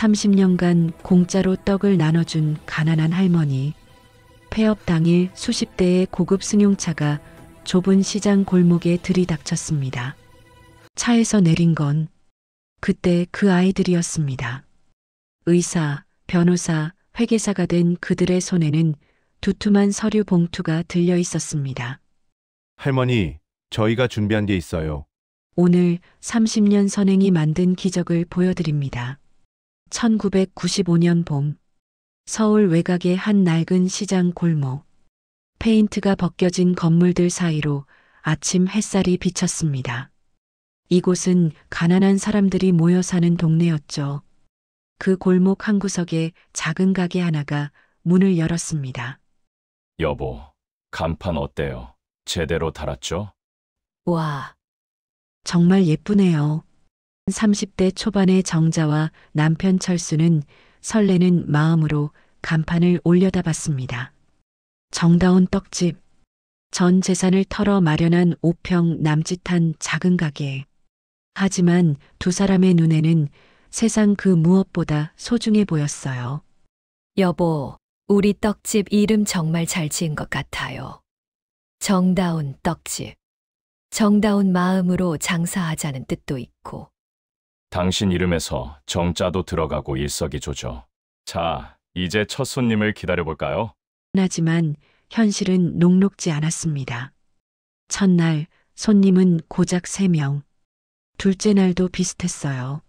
30년간 공짜로 떡을 나눠준 가난한 할머니. 폐업 당일 수십 대의 고급 승용차가 좁은 시장 골목에 들이닥쳤습니다. 차에서 내린 건 그때 그 아이들이었습니다. 의사, 변호사, 회계사가 된 그들의 손에는 두툼한 서류 봉투가 들려 있었습니다. 할머니, 저희가 준비한 게 있어요. 오늘 30년 선행이 만든 기적을 보여드립니다. 1995년 봄, 서울 외곽의 한 낡은 시장 골목. 페인트가 벗겨진 건물들 사이로 아침 햇살이 비쳤습니다. 이곳은 가난한 사람들이 모여 사는 동네였죠. 그 골목 한 구석에 작은 가게 하나가 문을 열었습니다. 여보, 간판 어때요? 제대로 달았죠? 와, 정말 예쁘네요. 30대 초반의 정자와 남편 철수는 설레는 마음으로 간판을 올려다봤습니다. 정다운 떡집, 전 재산을 털어 마련한 5평 남짓한 작은 가게. 하지만 두 사람의 눈에는 세상 그 무엇보다 소중해 보였어요. 여보, 우리 떡집 이름 정말 잘 지은 것 같아요. 정다운 떡집. 정다운 마음으로 장사하자는 뜻도 있고. 당신 이름에서 정자도 들어가고 일석이조죠. 자, 이제 첫 손님을 기다려볼까요? 하지만 현실은 녹록지 않았습니다. 첫날 손님은 고작 3명. 둘째 날도 비슷했어요.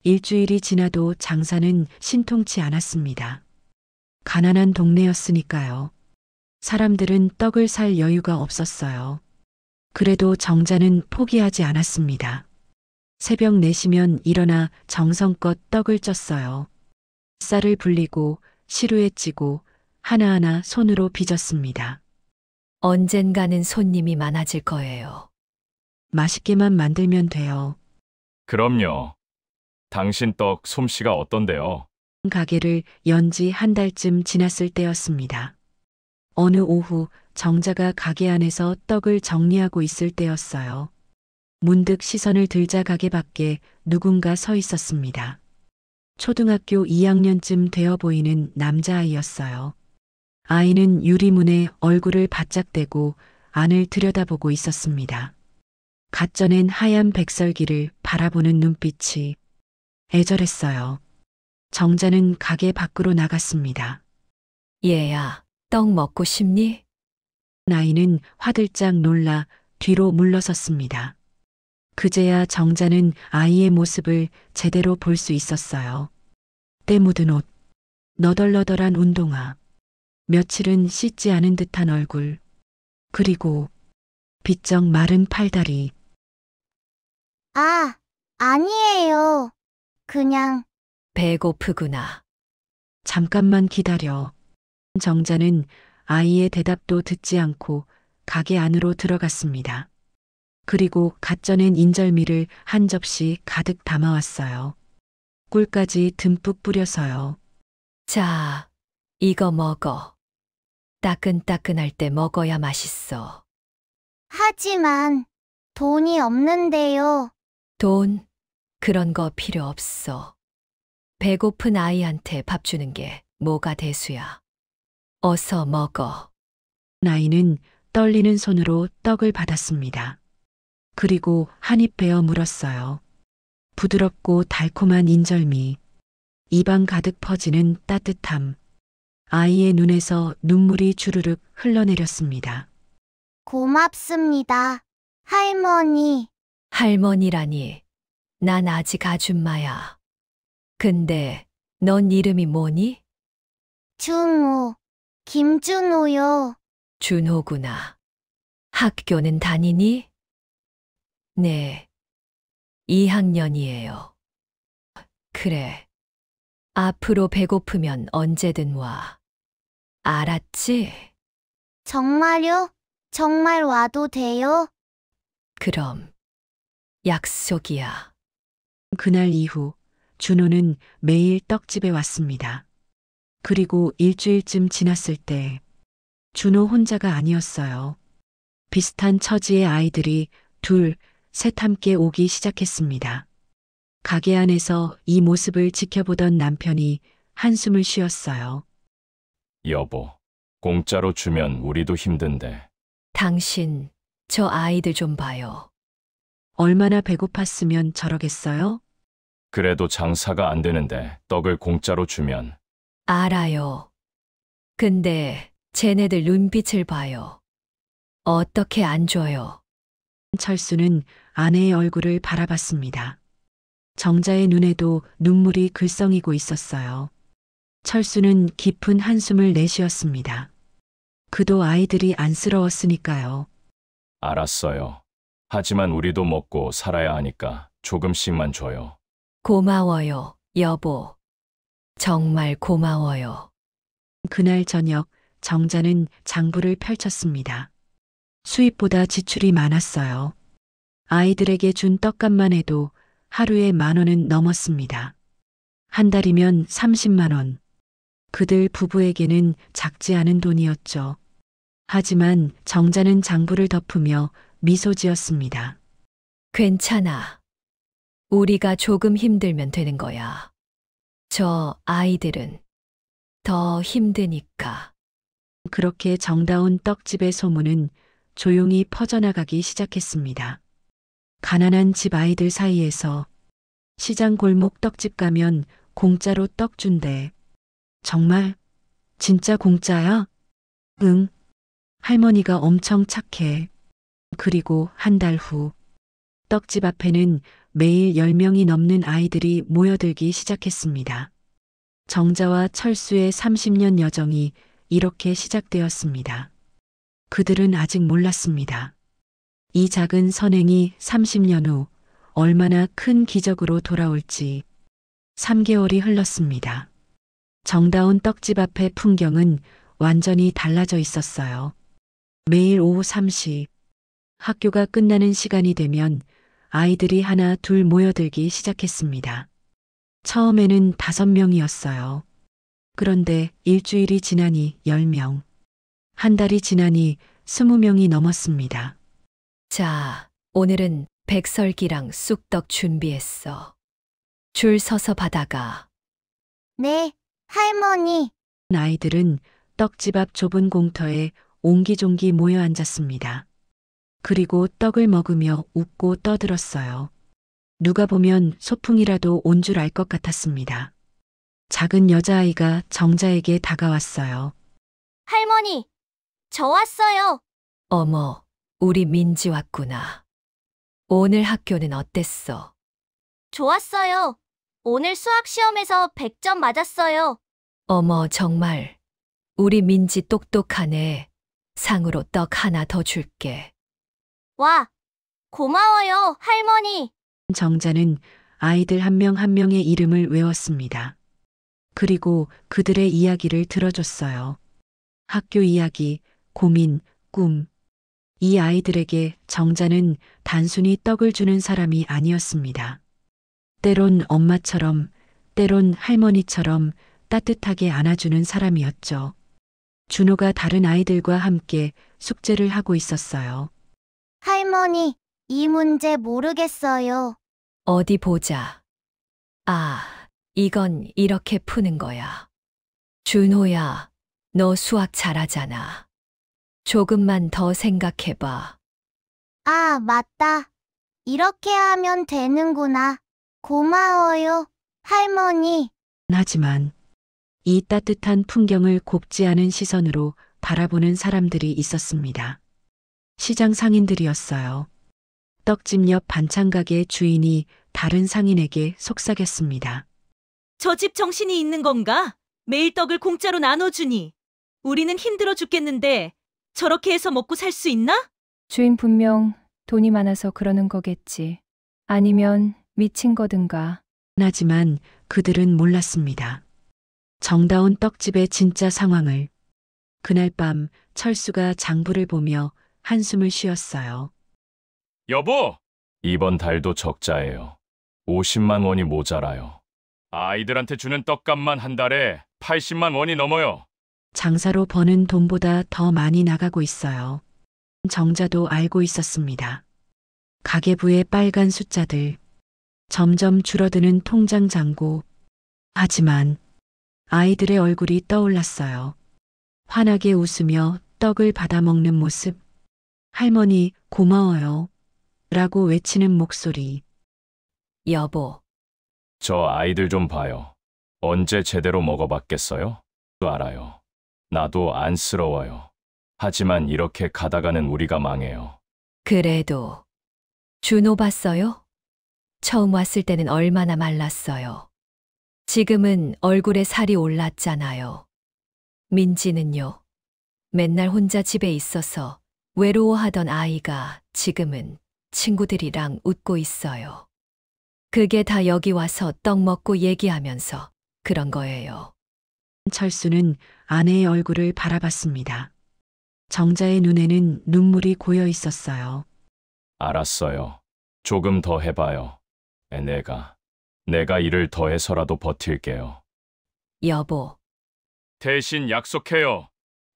일주일이 지나도 장사는 신통치 않았습니다. 가난한 동네였으니까요. 사람들은 떡을 살 여유가 없었어요. 그래도 정자는 포기하지 않았습니다. 새벽 4시면 일어나 정성껏 떡을 쪘어요. 쌀을 불리고 시루에 찌고 하나하나 손으로 빚었습니다. 언젠가는 손님이 많아질 거예요. 맛있게만 만들면 돼요. 그럼요. 당신 떡 솜씨가 어떤데요? 가게를 연 지 한 달쯤 지났을 때였습니다. 어느 오후 정자가 가게 안에서 떡을 정리하고 있을 때였어요. 문득 시선을 들자 가게 밖에 누군가 서 있었습니다. 초등학교 2학년쯤 되어 보이는 남자아이였어요. 아이는 유리문에 얼굴을 바짝 대고 안을 들여다보고 있었습니다. 갓 쪄낸 하얀 백설기를 바라보는 눈빛이 애절했어요. 정자는 가게 밖으로 나갔습니다. 얘야, 떡 먹고 싶니? 아이는 화들짝 놀라 뒤로 물러섰습니다. 그제야 정자는 아이의 모습을 제대로 볼 수 있었어요. 때 묻은 옷, 너덜너덜한 운동화, 며칠은 씻지 않은 듯한 얼굴, 그리고 비쩍 마른 팔다리. 아, 아니에요. 그냥 배고프구나. 잠깐만 기다려. 정자는 아이의 대답도 듣지 않고 가게 안으로 들어갔습니다. 그리고 갓 쪄낸 인절미를 한 접시 가득 담아왔어요. 꿀까지 듬뿍 뿌려서요. 자, 이거 먹어. 따끈따끈할 때 먹어야 맛있어. 하지만 돈이 없는데요. 돈, 그런 거 필요 없어. 배고픈 아이한테 밥 주는 게 뭐가 대수야. 어서 먹어. 아이는 떨리는 손으로 떡을 받았습니다. 그리고 한 입 베어 물었어요. 부드럽고 달콤한 인절미, 입안 가득 퍼지는 따뜻함. 아이의 눈에서 눈물이 주르륵 흘러내렸습니다. 고맙습니다. 할머니. 할머니라니, 난 아직 아줌마야. 근데 넌 이름이 뭐니? 준호. 김준호요. 준호구나. 학교는 다니니? 네, 2학년이에요. 그래. 앞으로 배고프면 언제든 와. 알았지? 정말요? 정말 와도 돼요? 그럼 약속이야. 그날 이후 준호는 매일 떡집에 왔습니다. 그리고 일주일쯤 지났을 때 준호 혼자가 아니었어요. 비슷한 처지의 아이들이 둘, 셋 함께 오기 시작했습니다. 가게 안에서 이 모습을 지켜보던 남편이 한숨을 쉬었어요. 여보, 공짜로 주면 우리도 힘든데. 당신, 저 아이들 좀 봐요. 얼마나 배고팠으면 저러겠어요? 그래도 장사가 안 되는데 떡을 공짜로 주면. 알아요. 근데 쟤네들 눈빛을 봐요. 어떻게 안 줘요? 철수는 아내의 얼굴을 바라봤습니다. 정자의 눈에도 눈물이 글썽이고 있었어요. 철수는 깊은 한숨을 내쉬었습니다. 그도 아이들이 안쓰러웠으니까요. 알았어요. 하지만 우리도 먹고 살아야 하니까 조금씩만 줘요. 고마워요, 여보. 정말 고마워요. 그날 저녁 정자는 장부를 펼쳤습니다. 수입보다 지출이 많았어요. 아이들에게 준 떡값만 해도 하루에 10,000원은 넘었습니다. 한 달이면 30만 원. 그들 부부에게는 작지 않은 돈이었죠. 하지만 정자는 장부를 덮으며 미소 지었습니다. 괜찮아. 우리가 조금 힘들면 되는 거야. 저 아이들은 더 힘드니까. 그렇게 정다운 떡집의 소문은 조용히 퍼져나가기 시작했습니다. 가난한 집 아이들 사이에서 시장 골목 떡집 가면 공짜로 떡 준대. 정말? 진짜 공짜야? 응. 할머니가 엄청 착해. 그리고 한 달 후, 떡집 앞에는 매일 10명이 넘는 아이들이 모여들기 시작했습니다. 정자와 철수의 30년 여정이 이렇게 시작되었습니다. 그들은 아직 몰랐습니다. 이 작은 선행이 30년 후 얼마나 큰 기적으로 돌아올지. 3개월이 흘렀습니다. 정다운 떡집 앞의 풍경은 완전히 달라져 있었어요. 매일 오후 3시, 학교가 끝나는 시간이 되면 아이들이 하나 둘 모여들기 시작했습니다. 처음에는 5명이었어요. 그런데 일주일이 지나니 10명, 한 달이 지나니 20명이 넘었습니다. 자, 오늘은 백설기랑 쑥떡 준비했어. 줄 서서 받아가. 네, 할머니. 아이들은 떡집 앞 좁은 공터에 옹기종기 모여 앉았습니다. 그리고 떡을 먹으며 웃고 떠들었어요. 누가 보면 소풍이라도 온 줄 알 것 같았습니다. 작은 여자아이가 정자에게 다가왔어요. 할머니, 저 왔어요. 어머, 우리 민지 왔구나. 오늘 학교는 어땠어? 좋았어요. 오늘 수학 시험에서 100점 맞았어요. 어머, 정말. 우리 민지 똑똑하네. 상으로 떡 하나 더 줄게. 와, 고마워요, 할머니. 정자는 아이들 한 명 한 명의 이름을 외웠습니다. 그리고 그들의 이야기를 들어줬어요. 학교 이야기, 고민, 꿈. 이 아이들에게 정자는 단순히 떡을 주는 사람이 아니었습니다. 때론 엄마처럼, 때론 할머니처럼 따뜻하게 안아주는 사람이었죠. 준호가 다른 아이들과 함께 숙제를 하고 있었어요. 할머니, 이 문제 모르겠어요. 어디 보자. 아, 이건 이렇게 푸는 거야. 준호야, 너 수학 잘하잖아. 조금만 더 생각해봐. 아, 맞다. 이렇게 하면 되는구나. 고마워요, 할머니. 하지만 이 따뜻한 풍경을 곱지 않은 시선으로 바라보는 사람들이 있었습니다. 시장 상인들이었어요. 떡집 옆 반찬 가게 주인이 다른 상인에게 속삭였습니다. 저 집 정신이 있는 건가? 매일 떡을 공짜로 나눠주니. 우리는 힘들어 죽겠는데 저렇게 해서 먹고 살 수 있나? 주인 분명 돈이 많아서 그러는 거겠지. 아니면 미친 거든가. 하지만 그들은 몰랐습니다. 정다운 떡집의 진짜 상황을. 그날 밤 철수가 장부를 보며 한숨을 쉬었어요. 여보! 이번 달도 적자예요. 50만 원이 모자라요. 아이들한테 주는 떡값만 한 달에 80만 원이 넘어요. 장사로 버는 돈보다 더 많이 나가고 있어요. 정자도 알고 있었습니다. 가계부의 빨간 숫자들. 점점 줄어드는 통장 잔고. 하지만 아이들의 얼굴이 떠올랐어요. 환하게 웃으며 떡을 받아먹는 모습. 할머니, 고마워요. 라고 외치는 목소리. 여보, 저 아이들 좀 봐요. 언제 제대로 먹어봤겠어요? 알아요. 나도 안쓰러워요. 하지만 이렇게 가다가는 우리가 망해요. 그래도 준호 봤어요? 처음 왔을 때는 얼마나 말랐어요. 지금은 얼굴에 살이 올랐잖아요. 민지는요. 맨날 혼자 집에 있어서 외로워하던 아이가 지금은 친구들이랑 웃고 있어요. 그게 다 여기 와서 떡 먹고 얘기하면서 그런 거예요. 철수는 아내의 얼굴을 바라봤습니다. 정자의 눈에는 눈물이 고여 있었어요. 알았어요. 조금 더 해봐요. 내가 일을 더 해서라도 버틸게요. 여보, 대신 약속해요.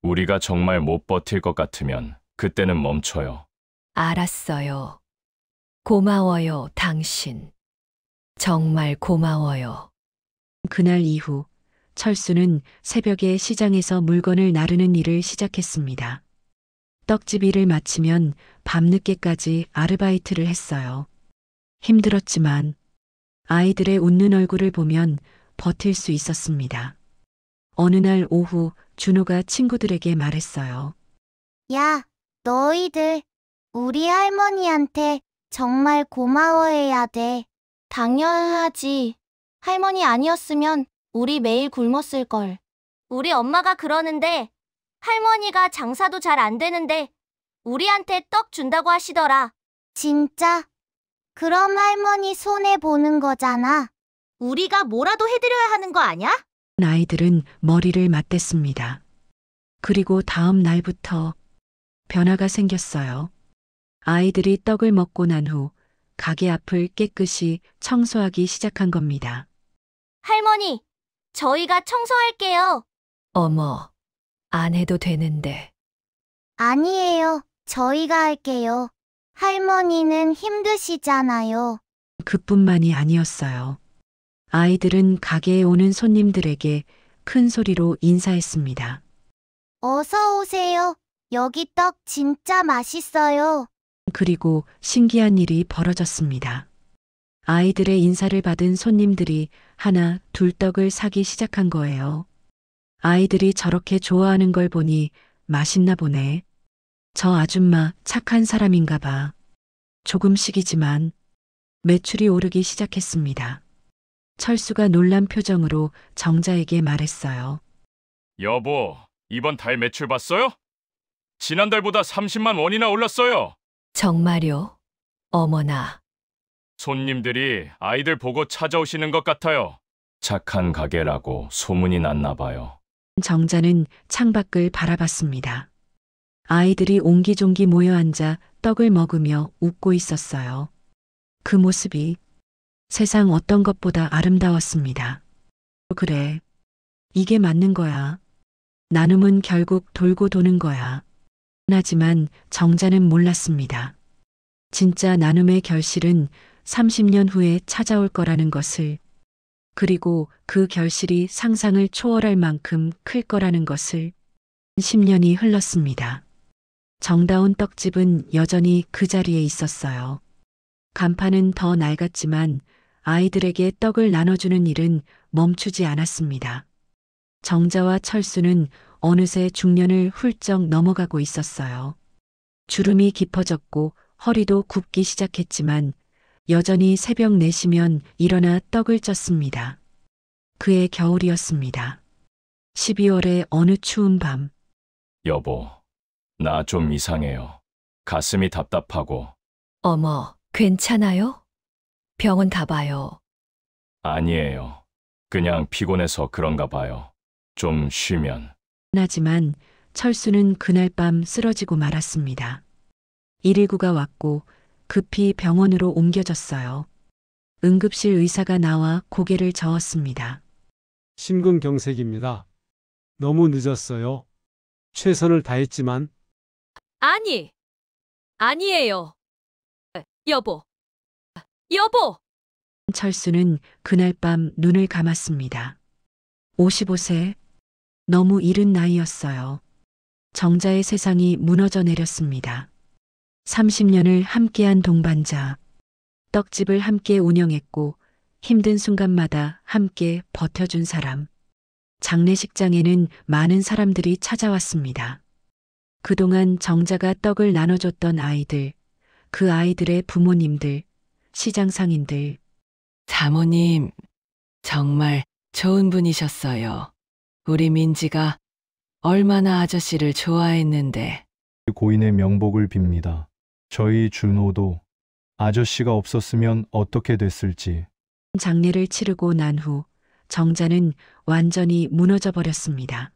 우리가 정말 못 버틸 것 같으면 그때는 멈춰요. 알았어요. 고마워요, 당신. 정말 고마워요. 그날 이후 철수는 새벽에 시장에서 물건을 나르는 일을 시작했습니다. 떡집 일을 마치면 밤늦게까지 아르바이트를 했어요. 힘들었지만 아이들의 웃는 얼굴을 보면 버틸 수 있었습니다. 어느 날 오후 준호가 친구들에게 말했어요. 야, 너희들, 우리 할머니한테 정말 고마워해야 돼. 당연하지. 할머니 아니었으면 우리 매일 굶었을걸. 우리 엄마가 그러는데 할머니가 장사도 잘 안 되는데 우리한테 떡 준다고 하시더라. 진짜? 그럼 할머니 손해 보는 거잖아. 우리가 뭐라도 해드려야 하는 거 아냐? 아이들은 머리를 맞댔습니다. 그리고 다음 날부터 변화가 생겼어요. 아이들이 떡을 먹고 난 후 가게 앞을 깨끗이 청소하기 시작한 겁니다. 할머니, 저희가 청소할게요. 어머, 안 해도 되는데. 아니에요. 저희가 할게요. 할머니는 힘드시잖아요. 그뿐만이 아니었어요. 아이들은 가게에 오는 손님들에게 큰 소리로 인사했습니다. 어서 오세요. 여기 떡 진짜 맛있어요. 그리고 신기한 일이 벌어졌습니다. 아이들의 인사를 받은 손님들이 하나, 둘 떡을 사기 시작한 거예요. 아이들이 저렇게 좋아하는 걸 보니 맛있나 보네. 저 아줌마 착한 사람인가 봐. 조금씩이지만 매출이 오르기 시작했습니다. 철수가 놀란 표정으로 정자에게 말했어요. 여보, 이번 달 매출 봤어요? 지난달보다 30만 원이나 올랐어요. 정말요? 어머나. 손님들이 아이들 보고 찾아오시는 것 같아요. 착한 가게라고 소문이 났나 봐요. 정자는 창밖을 바라봤습니다. 아이들이 옹기종기 모여 앉아 떡을 먹으며 웃고 있었어요. 그 모습이 세상 어떤 것보다 아름다웠습니다. 그래, 이게 맞는 거야. 나눔은 결국 돌고 도는 거야. 하지만 정자는 몰랐습니다. 진짜 나눔의 결실은 30년 후에 찾아올 거라는 것을, 그리고 그 결실이 상상을 초월할 만큼 클 거라는 것을. 10년이 흘렀습니다. 정다운 떡집은 여전히 그 자리에 있었어요. 간판은 더 낡았지만 아이들에게 떡을 나눠주는 일은 멈추지 않았습니다. 정자와 철수는 어느새 중년을 훌쩍 넘어가고 있었어요. 주름이 깊어졌고 허리도 굽기 시작했지만 여전히 새벽 4시면 일어나 떡을 쪘습니다. 그해 겨울이었습니다. 12월의 어느 추운 밤. 여보, 나 좀 이상해요. 가슴이 답답하고. 어머, 괜찮아요? 병원 가봐요. 아니에요. 그냥 피곤해서 그런가 봐요. 좀 쉬면. 하지만 철수는 그날 밤 쓰러지고 말았습니다. 119가 왔고 급히 병원으로 옮겨졌어요. 응급실 의사가 나와 고개를 저었습니다. 심근경색입니다. 너무 늦었어요. 최선을 다했지만 아니에요. 여보. 철수는 그날 밤 눈을 감았습니다. 55세. 너무 이른 나이였어요. 정자의 세상이 무너져 내렸습니다. 30년을 함께한 동반자. 떡집을 함께 운영했고 힘든 순간마다 함께 버텨준 사람. 장례식장에는 많은 사람들이 찾아왔습니다. 그동안 정자가 떡을 나눠줬던 아이들, 그 아이들의 부모님들, 시장 상인들. 사모님, 정말 좋은 분이셨어요. 우리 민지가 얼마나 아저씨를 좋아했는데. 고인의 명복을 빕니다. 저희 준호도 아저씨가 없었으면 어떻게 됐을지. 장례를 치르고 난 후 정자는 완전히 무너져 버렸습니다.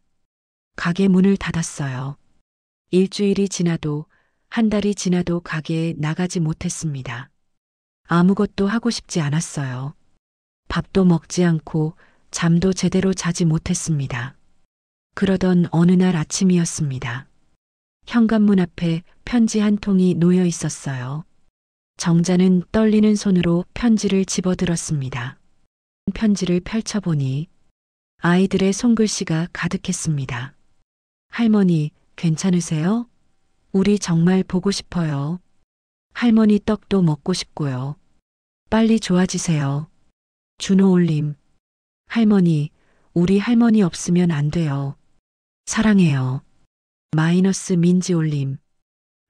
가게 문을 닫았어요. 일주일이 지나도 한 달이 지나도 가게에 나가지 못했습니다. 아무것도 하고 싶지 않았어요. 밥도 먹지 않고 잠도 제대로 자지 못했습니다. 그러던 어느 날 아침이었습니다. 현관문 앞에 편지 한 통이 놓여 있었어요. 정자는 떨리는 손으로 편지를 집어들었습니다. 편지를 펼쳐보니 아이들의 손글씨가 가득했습니다. 할머니, 괜찮으세요? 우리 정말 보고 싶어요. 할머니 떡도 먹고 싶고요. 빨리 좋아지세요. 준호 올림. 할머니, 우리 할머니 없으면 안 돼요. 사랑해요. 마이너스 민지 올림.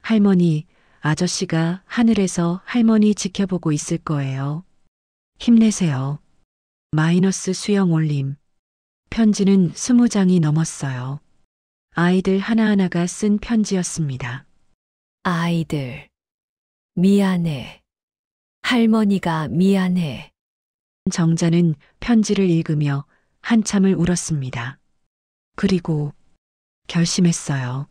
할머니, 아저씨가 하늘에서 할머니 지켜보고 있을 거예요. 힘내세요. 마이너스 수영 올림. 편지는 20장이 넘었어요. 아이들 하나하나가 쓴 편지였습니다. 아이들, 미안해. 할머니가 미안해. 정자는 편지를 읽으며 한참을 울었습니다. 그리고 결심했어요.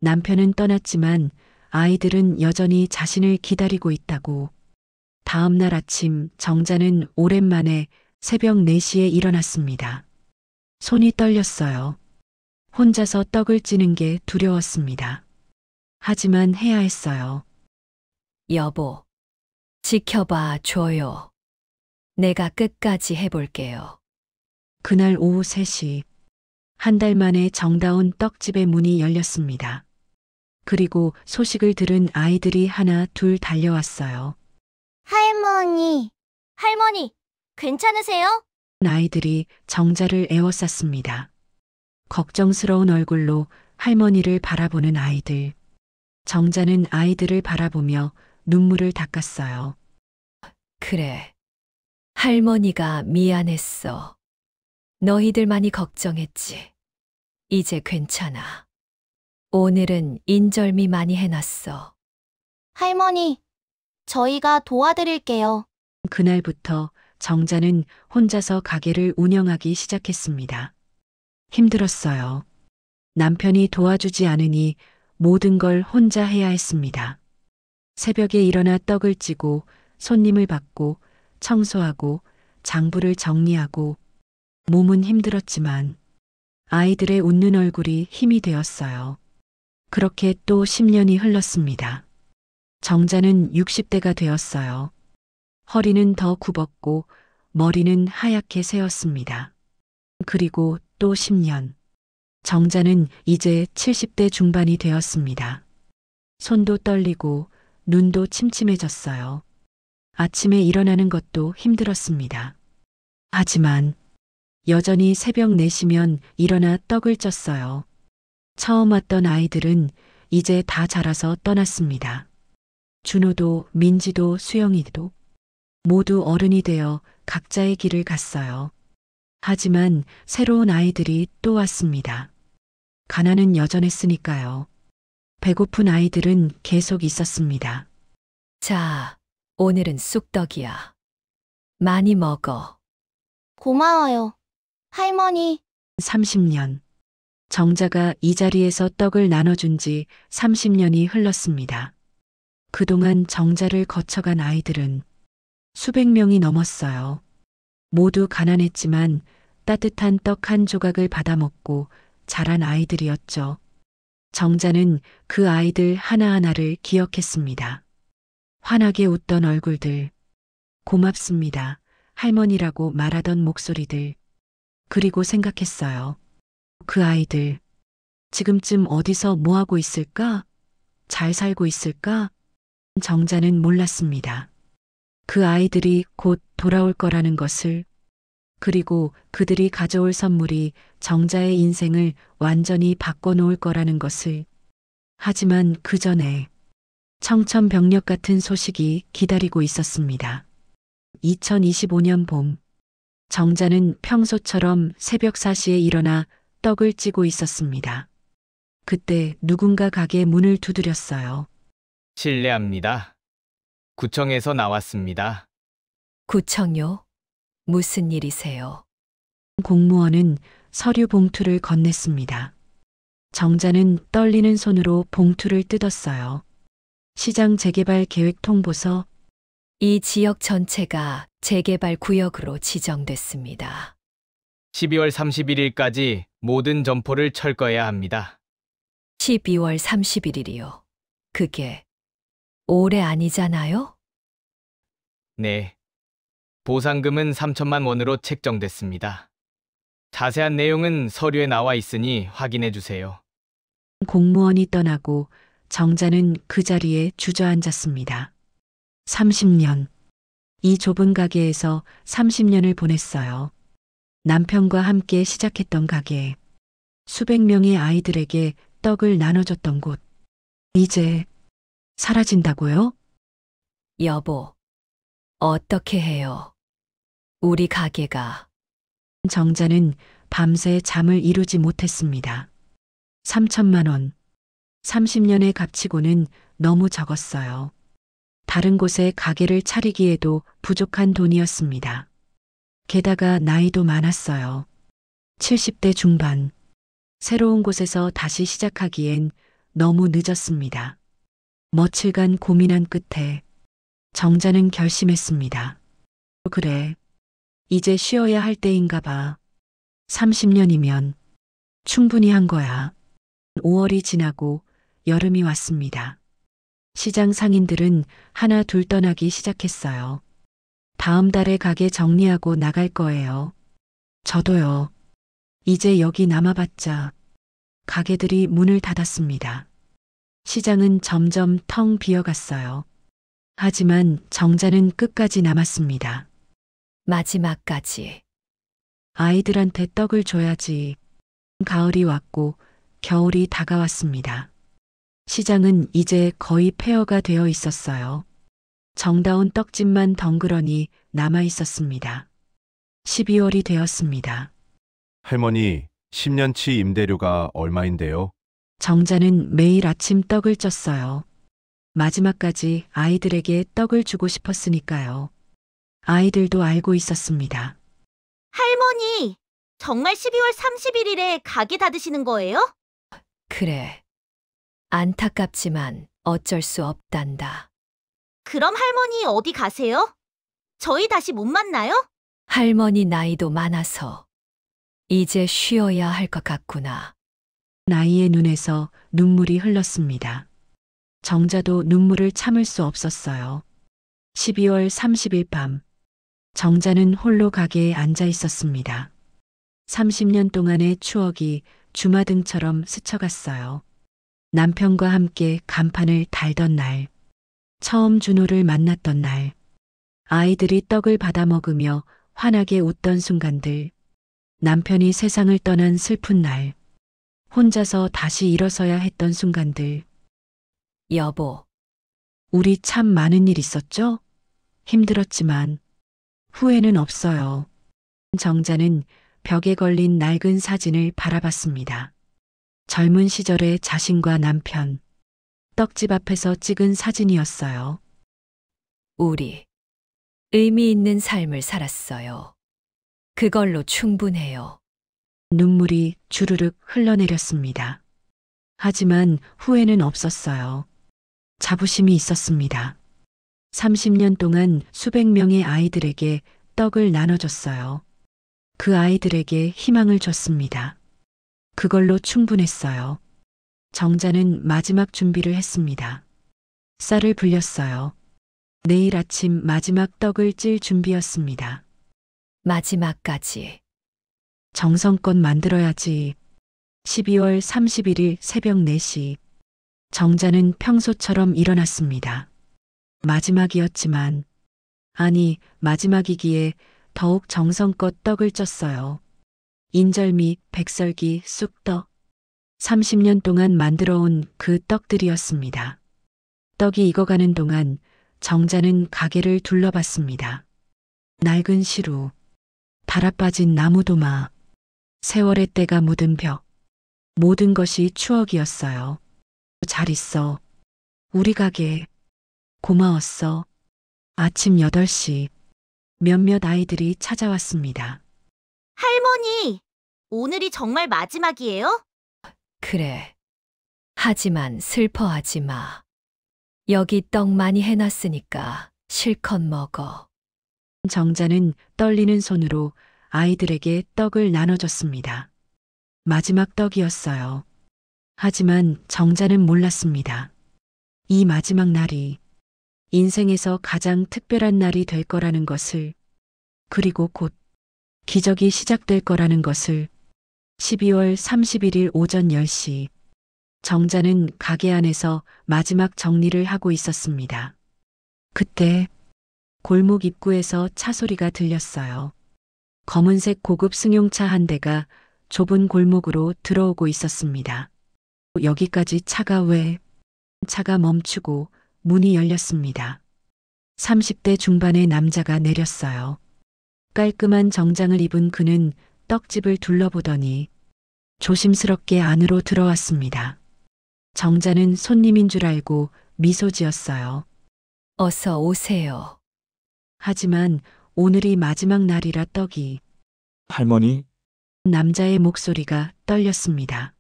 남편은 떠났지만 아이들은 여전히 자신을 기다리고 있다고. 다음 날 아침 정자는 오랜만에 새벽 4시에 일어났습니다. 손이 떨렸어요. 혼자서 떡을 찌는 게 두려웠습니다. 하지만 해야 했어요. 여보, 지켜봐 줘요. 내가 끝까지 해볼게요. 그날 오후 3시, 한 달 만에 정다운 떡집의 문이 열렸습니다. 그리고 소식을 들은 아이들이 하나 둘 달려왔어요. 할머니, 할머니, 괜찮으세요? 아이들이 정자를 에워쌌습니다. 걱정스러운 얼굴로 할머니를 바라보는 아이들. 정자는 아이들을 바라보며 눈물을 닦았어요. 그래. 할머니가 미안했어. 너희들만이 걱정했지. 이제 괜찮아. 오늘은 인절미 많이 해놨어. 할머니, 저희가 도와드릴게요. 그날부터 정자는 혼자서 가게를 운영하기 시작했습니다. 힘들었어요. 남편이 도와주지 않으니 모든 걸 혼자 해야 했습니다. 새벽에 일어나 떡을 찌고 손님을 받고 청소하고 장부를 정리하고 몸은 힘들었지만 아이들의 웃는 얼굴이 힘이 되었어요. 그렇게 또 10년이 흘렀습니다. 정자는 60대가 되었어요. 허리는 더 굽었고 머리는 하얗게 새었습니다. 그리고 또 10년. 정자는 이제 70대 중반이 되었습니다. 손도 떨리고 눈도 침침해졌어요. 아침에 일어나는 것도 힘들었습니다. 하지만 여전히 새벽 4시면 일어나 떡을 쪘어요. 처음 왔던 아이들은 이제 다 자라서 떠났습니다. 준호도 민지도 수영이도 모두 어른이 되어 각자의 길을 갔어요. 하지만 새로운 아이들이 또 왔습니다. 가난은 여전했으니까요. 배고픈 아이들은 계속 있었습니다. 자, 오늘은 쑥떡이야. 많이 먹어. 고마워요. 할머니, 30년. 정자가 이 자리에서 떡을 나눠준 지 30년이 흘렀습니다. 그동안 정자를 거쳐간 아이들은 수백 명이 넘었어요. 모두 가난했지만 따뜻한 떡 한 조각을 받아먹고 자란 아이들이었죠. 정자는 그 아이들 하나하나를 기억했습니다. 환하게 웃던 얼굴들, 고맙습니다. 할머니라고 말하던 목소리들. 그리고 생각했어요. 그 아이들. 지금쯤 어디서 뭐하고 있을까? 잘 살고 있을까? 정자는 몰랐습니다. 그 아이들이 곧 돌아올 거라는 것을, 그리고 그들이 가져올 선물이 정자의 인생을 완전히 바꿔놓을 거라는 것을. 하지만 그 전에 청천벽력 같은 소식이 기다리고 있었습니다. 2025년 봄, 정자는 평소처럼 새벽 4시에 일어나 떡을 찌고 있었습니다. 그때 누군가 가게 문을 두드렸어요. 실례합니다. 구청에서 나왔습니다. 구청요? 무슨 일이세요? 공무원은 서류 봉투를 건넸습니다. 정자는 떨리는 손으로 봉투를 뜯었어요. 시장 재개발 계획 통보서. 이 지역 전체가 재개발 구역으로 지정됐습니다. 12월 31일까지 모든 점포를 철거해야 합니다. 12월 31일이요. 그게 올해 아니잖아요? 네. 보상금은 3천만 원으로 책정됐습니다. 자세한 내용은 서류에 나와 있으니 확인해 주세요. 공무원이 떠나고 정자는 그 자리에 주저앉았습니다. 30년. 이 좁은 가게에서 30년을 보냈어요. 남편과 함께 시작했던 가게. 수백 명의 아이들에게 떡을 나눠줬던 곳. 이제 사라진다고요? 여보, 어떻게 해요? 우리 가게가. 정자는 밤새 잠을 이루지 못했습니다. 3천만 원. 30년의 값치고는 너무 적었어요. 다른 곳에 가게를 차리기에도 부족한 돈이었습니다. 게다가 나이도 많았어요. 70대 중반. 새로운 곳에서 다시 시작하기엔 너무 늦었습니다. 며칠간 고민한 끝에 정자는 결심했습니다. 그래. 이제 쉬어야 할 때인가 봐. 30년이면 충분히 한 거야. 5월이 지나고 여름이 왔습니다. 시장 상인들은 하나 둘 떠나기 시작했어요. 다음 달에 가게 정리하고 나갈 거예요. 저도요. 이제 여기 남아봤자. 가게들이 문을 닫았습니다. 시장은 점점 텅 비어갔어요. 하지만 정자는 끝까지 남았습니다. 마지막까지. 아이들한테 떡을 줘야지. 가을이 왔고 겨울이 다가왔습니다. 시장은 이제 거의 폐허가 되어 있었어요. 정다운 떡집만 덩그러니 남아 있었습니다. 12월이 되었습니다. 할머니, 10년치 임대료가 얼마인데요? 정자는 매일 아침 떡을 쪘어요. 마지막까지 아이들에게 떡을 주고 싶었으니까요. 아이들도 알고 있었습니다. 할머니, 정말 12월 31일에 가게 닫으시는 거예요? 그래. 안타깝지만 어쩔 수 없단다. 그럼 할머니 어디 가세요? 저희 다시 못 만나요? 할머니 나이도 많아서 이제 쉬어야 할 것 같구나. 아이의 눈에서 눈물이 흘렀습니다. 정자도 눈물을 참을 수 없었어요. 12월 30일 밤, 정자는 홀로 가게에 앉아 있었습니다. 30년 동안의 추억이 주마등처럼 스쳐갔어요. 남편과 함께 간판을 달던 날, 처음 준호를 만났던 날, 아이들이 떡을 받아 먹으며 환하게 웃던 순간들, 남편이 세상을 떠난 슬픈 날, 혼자서 다시 일어서야 했던 순간들. 여보, 우리 참 많은 일 있었죠? 힘들었지만 후회는 없어요. 정자는 벽에 걸린 낡은 사진을 바라봤습니다. 젊은 시절의 자신과 남편, 떡집 앞에서 찍은 사진이었어요. 우리 의미 있는 삶을 살았어요. 그걸로 충분해요. 눈물이 주르륵 흘러내렸습니다. 하지만 후회는 없었어요. 자부심이 있었습니다. 30년 동안 수백 명의 아이들에게 떡을 나눠줬어요. 그 아이들에게 희망을 줬습니다. 그걸로 충분했어요. 정자는 마지막 준비를 했습니다. 쌀을 불렸어요. 내일 아침 마지막 떡을 찔 준비였습니다. 마지막까지. 정성껏 만들어야지. 12월 31일 새벽 4시. 정자는 평소처럼 일어났습니다. 마지막이었지만, 아니, 마지막이기에 더욱 정성껏 떡을 쪘어요. 인절미, 백설기, 쑥떡. 30년 동안 만들어온 그 떡들이었습니다. 떡이 익어가는 동안 정자는 가게를 둘러봤습니다. 낡은 시루, 달아빠진 나무도마, 세월의 때가 묻은 벽, 모든 것이 추억이었어요. 잘 있어. 우리 가게. 고마웠어. 아침 8시. 몇몇 아이들이 찾아왔습니다. 할머니, 오늘이 정말 마지막이에요? 그래. 하지만 슬퍼하지 마. 여기 떡 많이 해놨으니까 실컷 먹어. 정자는 떨리는 손으로 아이들에게 떡을 나눠줬습니다. 마지막 떡이었어요. 하지만 정자는 몰랐습니다. 이 마지막 날이 인생에서 가장 특별한 날이 될 거라는 것을, 그리고 곧 기적이 시작될 거라는 것을. 12월 31일 오전 10시. 정자는 가게 안에서 마지막 정리를 하고 있었습니다. 그때 골목 입구에서 차 소리가 들렸어요. 검은색 고급 승용차 한 대가 좁은 골목으로 들어오고 있었습니다. 여기까지 차가 왜? 차가 멈추고 문이 열렸습니다. 30대 중반의 남자가 내렸어요. 깔끔한 정장을 입은 그는 떡집을 둘러보더니 조심스럽게 안으로 들어왔습니다. 정자는 손님인 줄 알고 미소 지었어요. 어서 오세요. 하지만 오늘이 마지막 날이라 떡이. 할머니, 남자의 목소리가 떨렸습니다.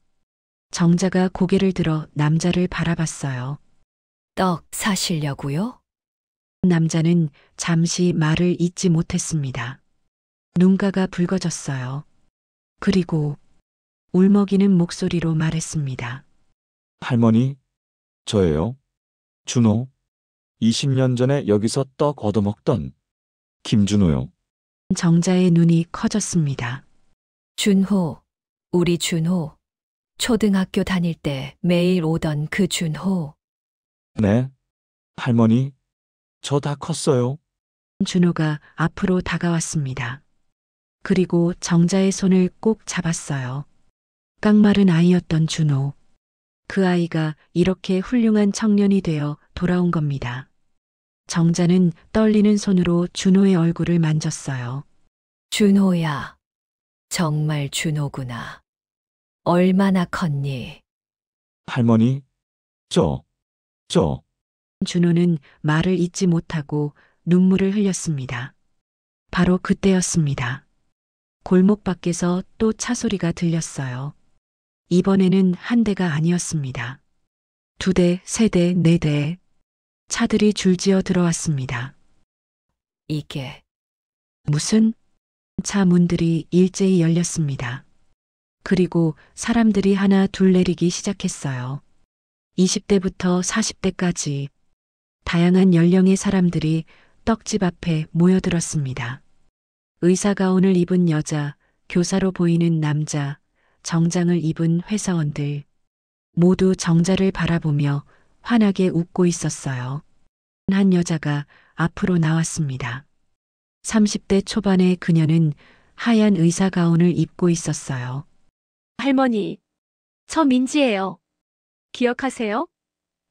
정자가 고개를 들어 남자를 바라봤어요. 떡 사시려고요? 남자는 잠시 말을 잇지 못했습니다. 눈가가 붉어졌어요. 그리고 울먹이는 목소리로 말했습니다. 할머니, 저예요. 준호. 20년 전에 여기서 떡 얻어먹던 김준호요. 정자의 눈이 커졌습니다. 준호, 우리 준호. 초등학교 다닐 때 매일 오던 그 준호. 네, 할머니, 저 다 컸어요. 준호가 앞으로 다가왔습니다. 그리고 정자의 손을 꼭 잡았어요. 깡마른 아이였던 준호. 그 아이가 이렇게 훌륭한 청년이 되어 돌아온 겁니다. 정자는 떨리는 손으로 준호의 얼굴을 만졌어요. 준호야. 정말 준호구나. 얼마나 컸니? 할머니, 저. 준호는 말을 잇지 못하고 눈물을 흘렸습니다. 바로 그때였습니다. 골목 밖에서 또 차 소리가 들렸어요. 이번에는 한 대가 아니었습니다. 2대, 3대, 4대. 차들이 줄지어 들어왔습니다. 이게 무슨? 차 문들이 일제히 열렸습니다. 그리고 사람들이 하나 둘 내리기 시작했어요. 20대부터 40대까지 다양한 연령의 사람들이 떡집 앞에 모여들었습니다. 의사 가운을 입은 여자, 교사로 보이는 남자, 정장을 입은 회사원들, 모두 정자를 바라보며 환하게 웃고 있었어요. 한 여자가 앞으로 나왔습니다. 30대 초반의 그녀는 하얀 의사 가운을 입고 있었어요. 할머니, 저 민지예요. 기억하세요?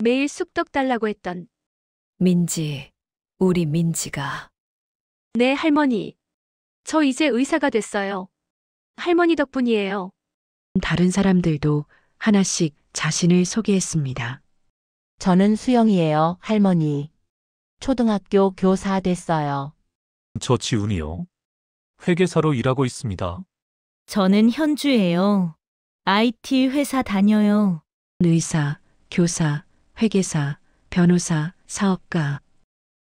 매일 쑥떡 달라고 했던. 민지, 우리 민지가. 네, 할머니. 저 이제 의사가 됐어요. 할머니 덕분이에요. 다른 사람들도 하나씩 자신을 소개했습니다. 저는 수영이에요, 할머니. 초등학교 교사 됐어요. 저 지훈이요. 회계사로 일하고 있습니다. 저는 현주예요. IT 회사 다녀요. 의사, 교사, 회계사, 변호사, 사업가.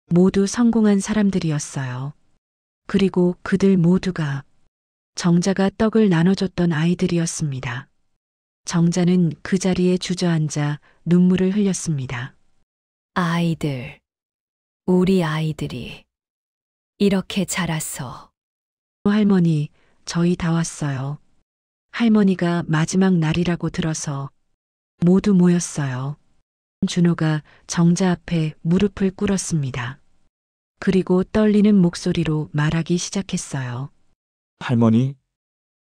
모두 성공한 사람들이었어요. 그리고 그들 모두가 정자가 떡을 나눠줬던 아이들이었습니다. 정자는 그 자리에 주저앉아 눈물을 흘렸습니다. 아이들. 우리 아이들이 이렇게 자라서. 할머니, 저희 다 왔어요. 할머니가 마지막 날이라고 들어서 모두 모였어요. 준호가 정자 앞에 무릎을 꿇었습니다. 그리고 떨리는 목소리로 말하기 시작했어요. 할머니,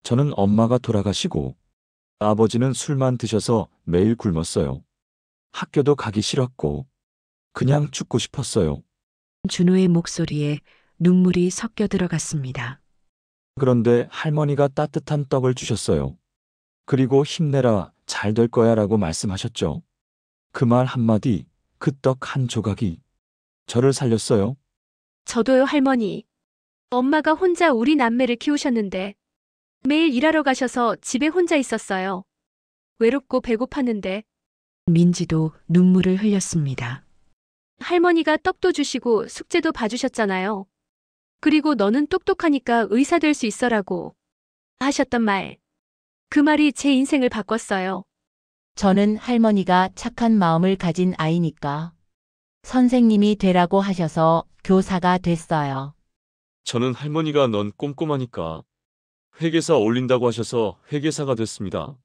저는 엄마가 돌아가시고 아버지는 술만 드셔서 매일 굶었어요. 학교도 가기 싫었고 그냥 죽고 싶었어요. 준호의 목소리에 눈물이 섞여 들어갔습니다. 그런데 할머니가 따뜻한 떡을 주셨어요. 그리고 힘내라, 잘 될 거야 라고 말씀하셨죠. 그 말 한마디, 그 떡 한 조각이 저를 살렸어요. 저도요, 할머니. 엄마가 혼자 우리 남매를 키우셨는데 매일 일하러 가셔서 집에 혼자 있었어요. 외롭고 배고팠는데. 민지도 눈물을 흘렸습니다. 할머니가 떡도 주시고 숙제도 봐주셨잖아요. 그리고 너는 똑똑하니까 의사 될 수 있어라고 하셨던 말. 그 말이 제 인생을 바꿨어요. 저는 할머니가 착한 마음을 가진 아이니까 선생님이 되라고 하셔서 교사가 됐어요. 저는 할머니가 넌 꼼꼼하니까 회계사 올린다고 하셔서 회계사가 됐습니다.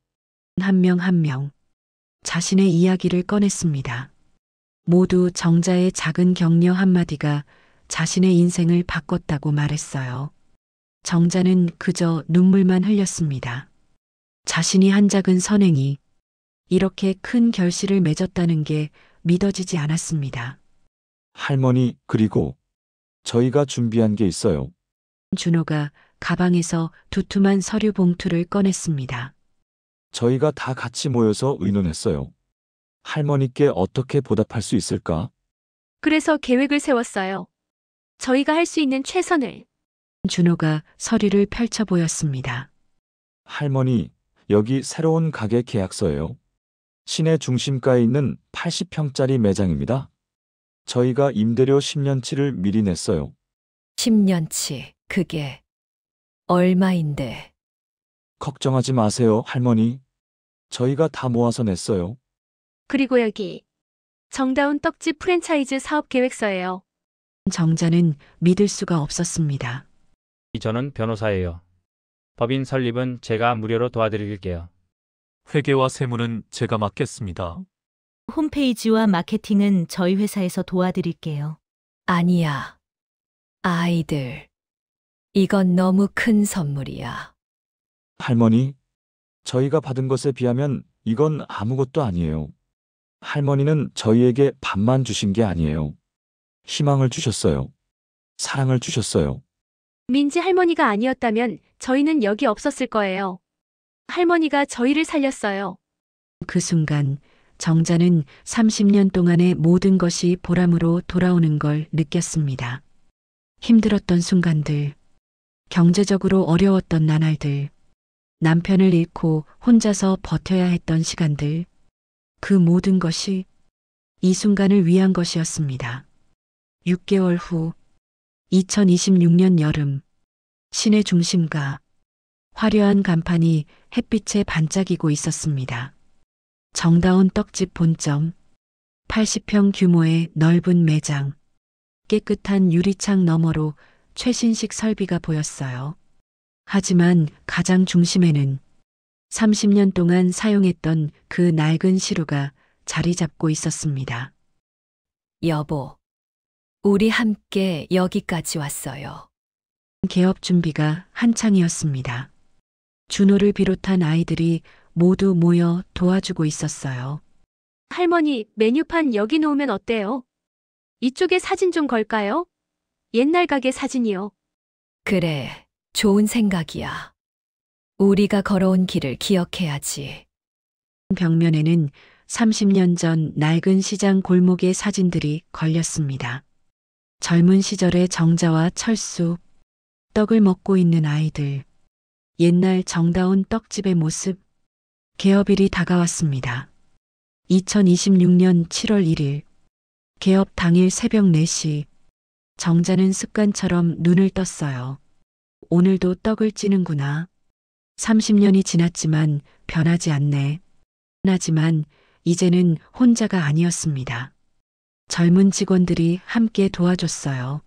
한 명 한 명 자신의 이야기를 꺼냈습니다. 모두 정자의 작은 격려 한마디가 자신의 인생을 바꿨다고 말했어요. 정자는 그저 눈물만 흘렸습니다. 자신이 한 작은 선행이 이렇게 큰 결실을 맺었다는 게 믿어지지 않았습니다. 할머니, 그리고 저희가 준비한 게 있어요. 준호가 가방에서 두툼한 서류 봉투를 꺼냈습니다. 저희가 다 같이 모여서 의논했어요. 할머니께 어떻게 보답할 수 있을까? 그래서 계획을 세웠어요. 저희가 할 수 있는 최선을. 준호가 서류를 펼쳐 보였습니다. 할머니, 여기 새로운 가게 계약서예요. 시내 중심가에 있는 80평짜리 매장입니다. 저희가 임대료 10년치를 미리 냈어요. 10년치, 그게 얼마인데? 걱정하지 마세요, 할머니. 저희가 다 모아서 냈어요. 그리고 여기 정다운 떡집 프랜차이즈 사업 계획서예요. 정자는 믿을 수가 없었습니다. 저는 변호사예요. 법인 설립은 제가 무료로 도와드릴게요. 회계와 세무는 제가 맡겠습니다. 홈페이지와 마케팅은 저희 회사에서 도와드릴게요. 아니야. 아이들. 이건 너무 큰 선물이야. 할머니, 저희가 받은 것에 비하면 이건 아무것도 아니에요. 할머니는 저희에게 밥만 주신 게 아니에요. 희망을 주셨어요. 사랑을 주셨어요. 민지 할머니가 아니었다면 저희는 여기 없었을 거예요. 할머니가 저희를 살렸어요. 그 순간 정자는 30년 동안의 모든 것이 보람으로 돌아오는 걸 느꼈습니다. 힘들었던 순간들, 경제적으로 어려웠던 나날들, 남편을 잃고 혼자서 버텨야 했던 시간들, 그 모든 것이 이 순간을 위한 것이었습니다. 6개월 후 2026년 여름, 시내 중심가, 화려한 간판이 햇빛에 반짝이고 있었습니다. 정다운 떡집 본점, 80평 규모의 넓은 매장, 깨끗한 유리창 너머로 최신식 설비가 보였어요. 하지만 가장 중심에는 30년 동안 사용했던 그 낡은 시루가 자리 잡고 있었습니다. 여보, 우리 함께 여기까지 왔어요. 개업 준비가 한창이었습니다. 준호를 비롯한 아이들이 모두 모여 도와주고 있었어요. 할머니, 메뉴판 여기 놓으면 어때요? 이쪽에 사진 좀 걸까요? 옛날 가게 사진이요. 그래, 좋은 생각이야. 우리가 걸어온 길을 기억해야지. 벽면에는 30년 전 낡은 시장 골목의 사진들이 걸렸습니다. 젊은 시절의 정자와 철수, 떡을 먹고 있는 아이들, 옛날 정다운 떡집의 모습, 개업일이 다가왔습니다. 2026년 7월 1일, 개업 당일 새벽 4시, 정자는 습관처럼 눈을 떴어요. 오늘도 떡을 찌는구나. 30년이 지났지만 변하지 않네. 하지만 이제는 혼자가 아니었습니다. 젊은 직원들이 함께 도와줬어요.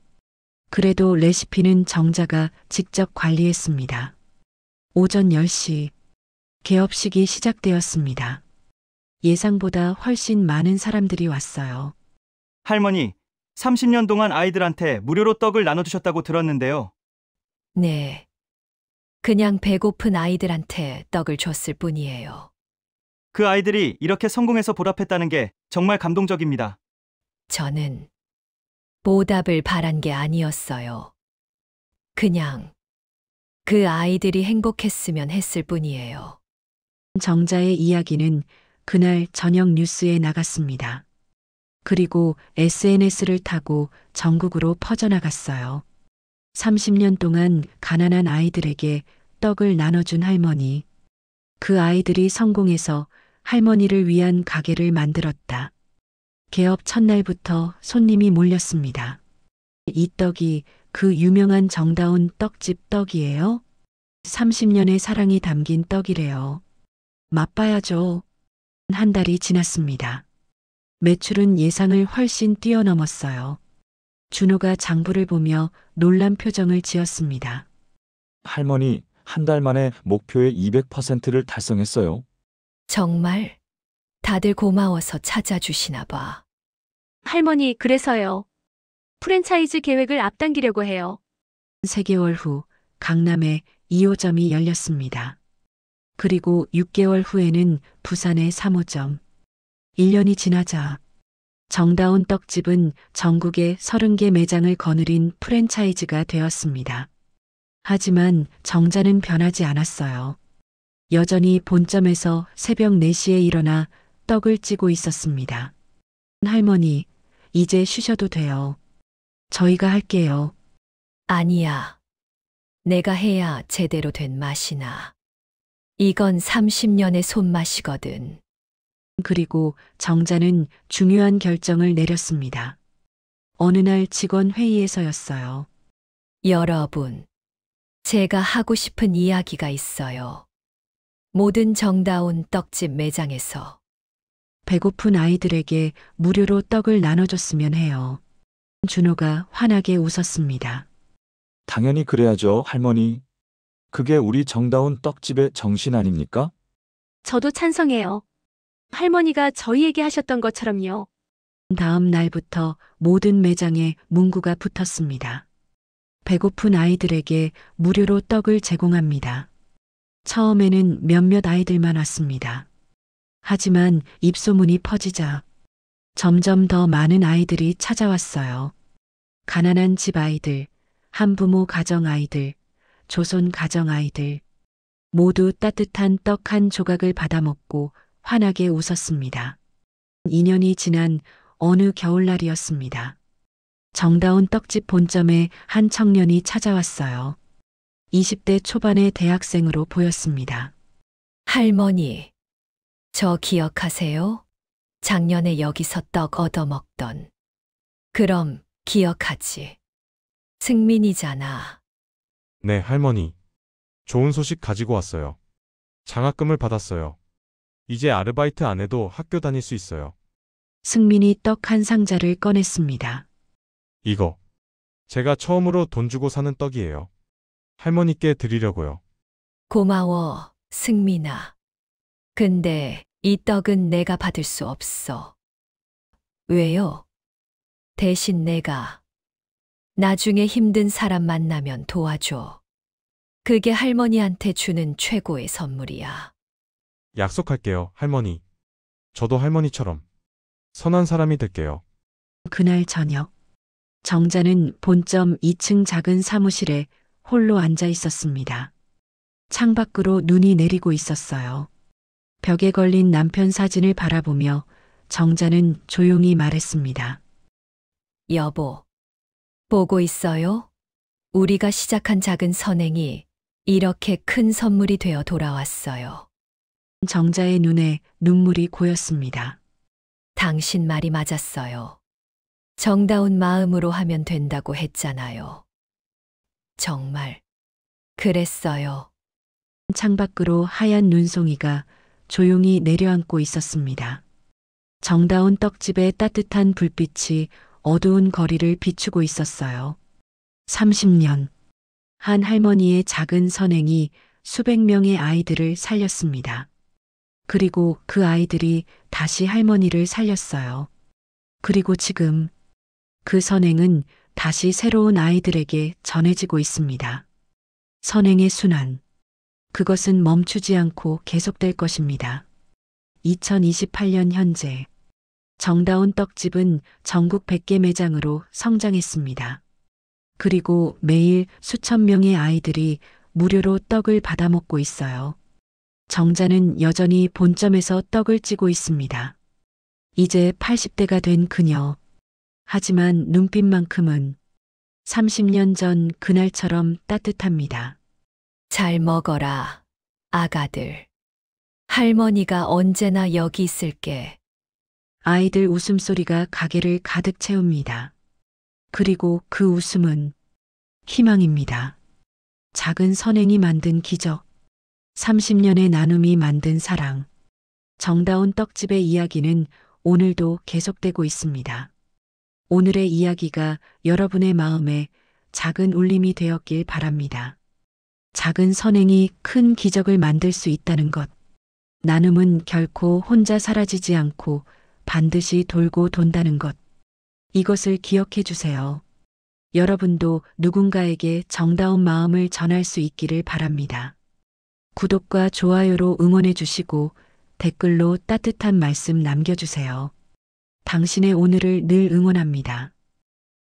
그래도 레시피는 정자가 직접 관리했습니다. 오전 10시 개업식이 시작되었습니다. 예상보다 훨씬 많은 사람들이 왔어요. 할머니, 30년 동안 아이들한테 무료로 떡을 나눠주셨다고 들었는데요. 네. 그냥 배고픈 아이들한테 떡을 줬을 뿐이에요. 그 아이들이 이렇게 성공해서 보답했다는 게 정말 감동적입니다. 저는 보답을 바란 게 아니었어요. 그냥 그 아이들이 행복했으면 했을 뿐이에요. 정자의 이야기는 그날 저녁 뉴스에 나갔습니다. 그리고 SNS를 타고 전국으로 퍼져나갔어요. 30년 동안 가난한 아이들에게 떡을 나눠준 할머니. 그 아이들이 성공해서 할머니를 위한 가게를 만들었다. 개업 첫날부터 손님이 몰렸습니다. 이 떡이 그 유명한 정다운 떡집 떡이에요? 30년의 사랑이 담긴 떡이래요. 맛봐야죠. 한 달이 지났습니다. 매출은 예상을 훨씬 뛰어넘었어요. 준호가 장부를 보며 놀란 표정을 지었습니다. 할머니, 한 달 만에 목표의 200%를 달성했어요. 정말 다들 고마워서 찾아주시나 봐. 할머니, 그래서요. 프랜차이즈 계획을 앞당기려고 해요. 3개월 후 강남에 2호점이 열렸습니다. 그리고 6개월 후에는 부산의 3호점. 1년이 지나자 정다운 떡집은 전국에 30개 매장을 거느린 프랜차이즈가 되었습니다. 하지만 정자는 변하지 않았어요. 여전히 본점에서 새벽 4시에 일어나 떡을 찌고 있었습니다. 할머니, 이제 쉬셔도 돼요. 저희가 할게요. 아니야. 내가 해야 제대로 된 맛이나. 이건 30년의 손맛이거든. 그리고 정자는 중요한 결정을 내렸습니다. 어느 날 직원 회의에서였어요. 여러분, 제가 하고 싶은 이야기가 있어요. 모든 정다운 떡집 매장에서 배고픈 아이들에게 무료로 떡을 나눠줬으면 해요. 준호가 환하게 웃었습니다. 당연히 그래야죠, 할머니. 그게 우리 정다운 떡집의 정신 아닙니까? 저도 찬성해요. 할머니가 저희에게 하셨던 것처럼요. 다음 날부터 모든 매장에 문구가 붙었습니다. 배고픈 아이들에게 무료로 떡을 제공합니다. 처음에는 몇몇 아이들만 왔습니다. 하지만 입소문이 퍼지자 점점 더 많은 아이들이 찾아왔어요. 가난한 집 아이들, 한부모 가정 아이들, 조선 가정 아이들, 모두 따뜻한 떡 한 조각을 받아먹고 환하게 웃었습니다. 2년이 지난 어느 겨울날이었습니다. 정다운 떡집 본점에 한 청년이 찾아왔어요. 20대 초반의 대학생으로 보였습니다. 할머니, 저 기억하세요? 작년에 여기서 떡 얻어먹던. 그럼 기억하지. 승민이잖아. 네, 할머니. 좋은 소식 가지고 왔어요. 장학금을 받았어요. 이제 아르바이트 안 해도 학교 다닐 수 있어요. 승민이 떡 한 상자를 꺼냈습니다. 이거. 제가 처음으로 돈 주고 사는 떡이에요. 할머니께 드리려고요. 고마워, 승민아. 근데 이 떡은 내가 받을 수 없어. 왜요? 대신 내가 나중에 힘든 사람 만나면 도와줘. 그게 할머니한테 주는 최고의 선물이야. 약속할게요, 할머니. 저도 할머니처럼 선한 사람이 될게요. 그날 저녁, 정자는 본점 2층 작은 사무실에 홀로 앉아 있었습니다. 창밖으로 눈이 내리고 있었어요. 벽에 걸린 남편 사진을 바라보며 정자는 조용히 말했습니다. 여보, 보고 있어요? 우리가 시작한 작은 선행이 이렇게 큰 선물이 되어 돌아왔어요. 정자의 눈에 눈물이 고였습니다. 당신 말이 맞았어요. 정다운 마음으로 하면 된다고 했잖아요. 정말 그랬어요. 창밖으로 하얀 눈송이가 조용히 내려앉고 있었습니다. 정다운 떡집의 따뜻한 불빛이 어두운 거리를 비추고 있었어요. 30년. 한 할머니의 작은 선행이 수백 명의 아이들을 살렸습니다. 그리고 그 아이들이 다시 할머니를 살렸어요. 그리고 지금 그 선행은 다시 새로운 아이들에게 전해지고 있습니다. 선행의 순환. 그것은 멈추지 않고 계속될 것입니다. 2028년 현재 정다운 떡집은 전국 100개 매장으로 성장했습니다. 그리고 매일 수천 명의 아이들이 무료로 떡을 받아 먹고 있어요. 정자는 여전히 본점에서 떡을 찌고 있습니다. 이제 80대가 된 그녀. 하지만 눈빛만큼은 30년 전 그날처럼 따뜻합니다. 잘 먹어라, 아가들. 할머니가 언제나 여기 있을게. 아이들 웃음소리가 가게를 가득 채웁니다. 그리고 그 웃음은 희망입니다. 작은 선행이 만든 기적. 30년의 나눔이 만든 사랑. 정다운 떡집의 이야기는 오늘도 계속되고 있습니다. 오늘의 이야기가 여러분의 마음에 작은 울림이 되었길 바랍니다. 작은 선행이 큰 기적을 만들 수 있다는 것. 나눔은 결코 혼자 사라지지 않고 반드시 돌고 돈다는 것. 이것을 기억해 주세요. 여러분도 누군가에게 정다운 마음을 전할 수 있기를 바랍니다. 구독과 좋아요로 응원해 주시고 댓글로 따뜻한 말씀 남겨주세요. 당신의 오늘을 늘 응원합니다.